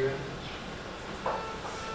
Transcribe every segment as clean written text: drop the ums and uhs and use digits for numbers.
criteria?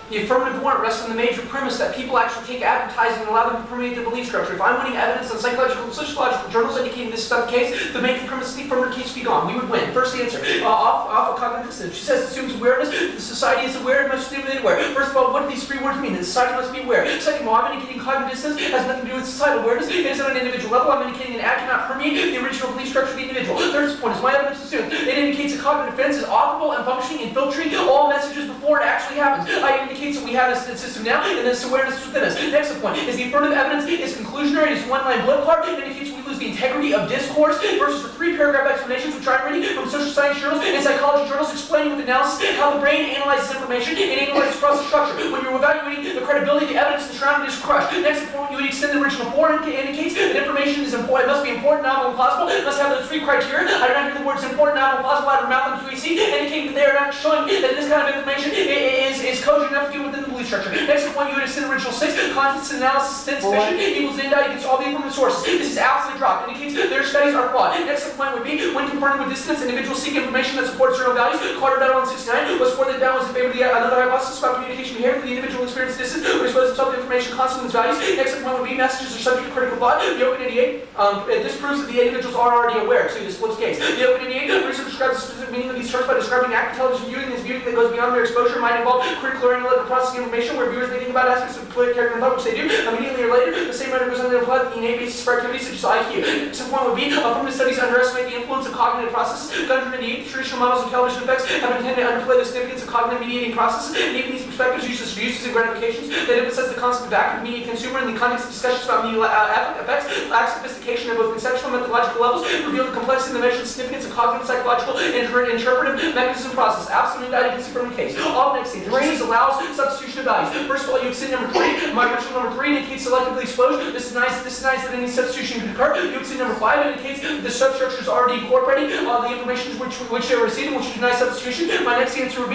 The affirmative warrant rests on the major premise that people actually take advertising and allow them to permeate their belief structure. If I'm winning evidence on psychological and sociological journals indicating this is not the case, the major premise of the affirmative case would be gone. We would win. First answer, off of cognitive dissonance. She says it assumes awareness. The society is aware, it must be aware. First of all, what do these three words mean? The society must be aware. Second of all, I'm indicating cognitive dissonance has nothing to do with societal awareness. It is on an individual level. I'm indicating an act cannot permeate the original belief structure of the individual. Third point is my evidence assumes. It indicates that cognitive defense is operable and functioning and filtering all messages before it actually happens. It indicates that we have this system now, and this awareness is within us. Next point is the affirmative evidence is conclusionary. It is one-line blood card. It indicates we lose the integrity of discourse versus the three-paragraph explanations which I'm reading from social science journals and psychology journals explaining with analysis how the brain analyzes information and analyzes process structure. When you're evaluating the credibility of the evidence, the surrounding is crushed. Next point, you would extend the original form. It indicates that information is important. It must be important, novel, and plausible. It must have those three criteria. I do not hear the words important, novel, and plausible out of her mouth on QAC, indicating that they are not showing that this kind of information is cogent enough to do within the belief structure. Next point, you would extend original 6. Contents and analysis is insufficient equals indicted against all the affirmative sources. This is absolutely dropped. Indicates their studies are flawed. Next point would be when confronted with dissonance, individuals seek information that supports their own values. Carter et al. 169 was for that down was in favor of another hypothesis about communication behavior. The individual experiences distance would expose himself to information constant with his values. Next point would be messages are subject to critical thought. The Open 88. This proves that the individuals are already aware. So this flips case. The Open 88 research describes the specific meaning of these terms by describing active television viewing. This viewing that goes beyond their exposure might involve critical or analytical processing information where viewers may think about aspects of political character and thought, which they do. Immediately or later, the same writer goes on to apply the innate basis for activities such as IQ. Some point would be affirmative studies underestimate the influence of cognitive processes. 188 traditional models of television effects have been tended to underplay the significance of cognitive mediating processes. And even these perspectives use uses and gratifications that emphasize the concept of active media consumer in the context of discussions about media effects, lack sophistication at both conceptual and methodological levels, reveal the complexity and the measured significance of cognitive, psychological, and interpretive mechanism process. Absolutely not against the affirmative case. All next thing. This allows substitution of values. First of all, you extend number 3. My ritual number 3 indicates selectively exposure. This is nice that any substitution can occur. You extend number 5 indicates the substructure is already incorporating the information which they're receiving, which denies substitution. My next answer would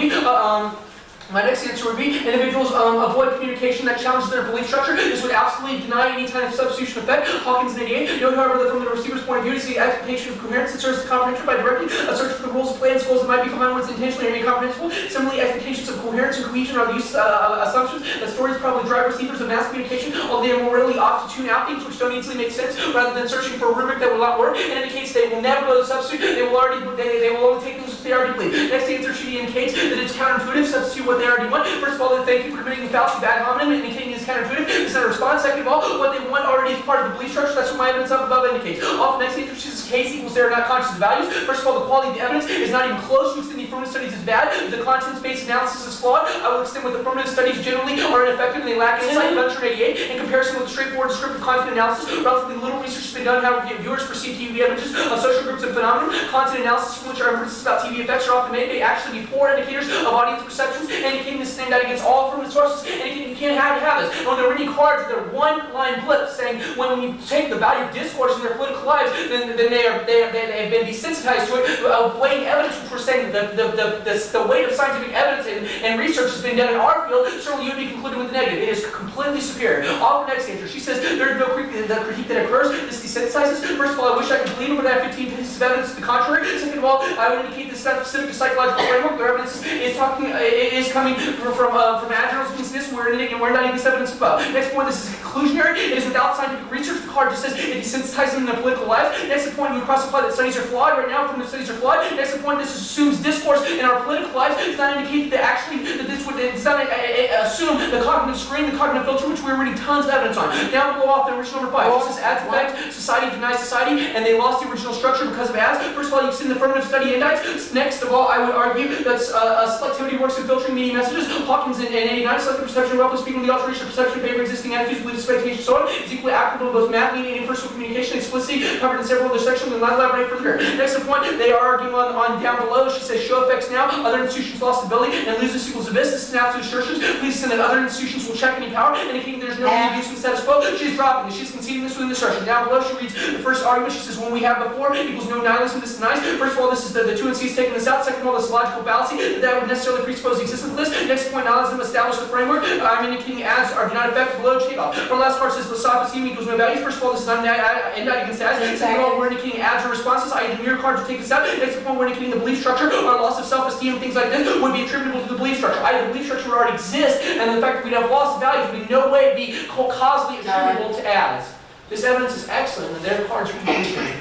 be individuals avoid communication that challenges their belief structure. This would absolutely deny any kind of substitution effect. Hawkins and 88. Note, however, that from the receiver's point of view, is the expectation of coherence that serves as comprehension by directing a search for the rules of play and goals that might be combined with intentionally or incomprehensible. Similarly, expectations of coherence and cohesion are the use assumptions that stories probably drive receivers of mass communication, although they are more readily opt to tune out things which don't easily make sense, rather than searching for a rubric that will not work. And in the case they will never go to substitute, they will only take things which they already believe. Next answer should indicates that it's counterintuitive, substitute what they already want. First of all, thank you for committing the fallacy of ad hominem, indicating it's counterintuitive. It's not a response. Second of all, what they want already is part of the belief structure. That's what my evidence up above indicates. All the next answer is case equals they are not conscious of values. First of all, the quality of the evidence is not even close to extend the affirmative studies is bad. The contents-based analysis is flawed. I will extend with affirmative studies generally are ineffective and they lack insight. 188. In comparison with the straightforward descriptive content analysis, relatively little research has been done how viewers perceive TV images of social groups and phenomena. Content analysis from which are inferences about TV effects are often made may actually be poor indicators of audience perceptions, indicating this stand out against all affirmative sources, indicating you can't have this. And when they're reading cards, they're one-line blips saying when you take the value of discourse in their political lives, then they have been desensitized to it, weighing evidence, which we're saying the weight of scientific evidence and research has been done in our field, certainly you would be concluded with the negative. It is completely superior. All the next answer. She says there is no critique that occurs. This desensitizes. First of all, I wish I could believe it, but I have 15 pieces of evidence to the contrary. Second of all, I would indicate this is not specific to psychological framework. Their evidence is coming from agile business. We're not even this evidence above. Next point, this is conclusionary. It is without scientific research. The card just says it desensitizes them in their political lives. Next point, we would cross-apply that studies are flawed. Right now, from the studies are flawed. Next point, this assumes discourse in our political lives. It does not indicate that this would assume the cognitive screen, the cognitive filter, which we're reading tons of evidence on. Now we'll go off the original number 5. This is ads effect, society denies society, and they lost the original structure because of ads. First of all, you can see the affirmative study indicts. Next of all, I would argue that selectivity works in filtering media messages. Hawkins and 89, selective perception, roughly speaking, the alteration of perception in favor of existing attitudes, beliefs, expectations, so on, is equally applicable to both math, media, and personal communication, explicitly covered in several other sections. We'll not elaborate further here. Next point, they are arguing on down below. She says show effects now. Other institutions lost ability and lose this equals abyss. This is an absolute assertion. Please send that other institutions will check any power, indicating there's no abuse in the status quo. She's dropping this. She's conceding this within the assertion. Down below, she reads the first argument. She says when we have before equals no nihilism. This is nice. First of all, this is the 2 and C's taking this out. Second of all, this is logical fallacy that would necessarily presuppose the existence of this. Next point, nihilism established the framework. I'm indicating ads do not affect below takeoff. Our last part says the sophistry equals no values. First of all, this is not against ads. Second of all, we're indicating ads or responses, i.e. the mirror cards will take this out. Next point, we're indicating the belief structure or loss of self-esteem. self-esteem, and things like this would be attributable to the belief structure. Either the belief structure would already exist, and the fact that we'd have lost values would in no way be causally attributable to ads. This evidence is excellent, and their cards are complete.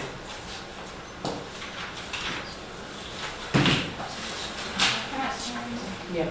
Yeah.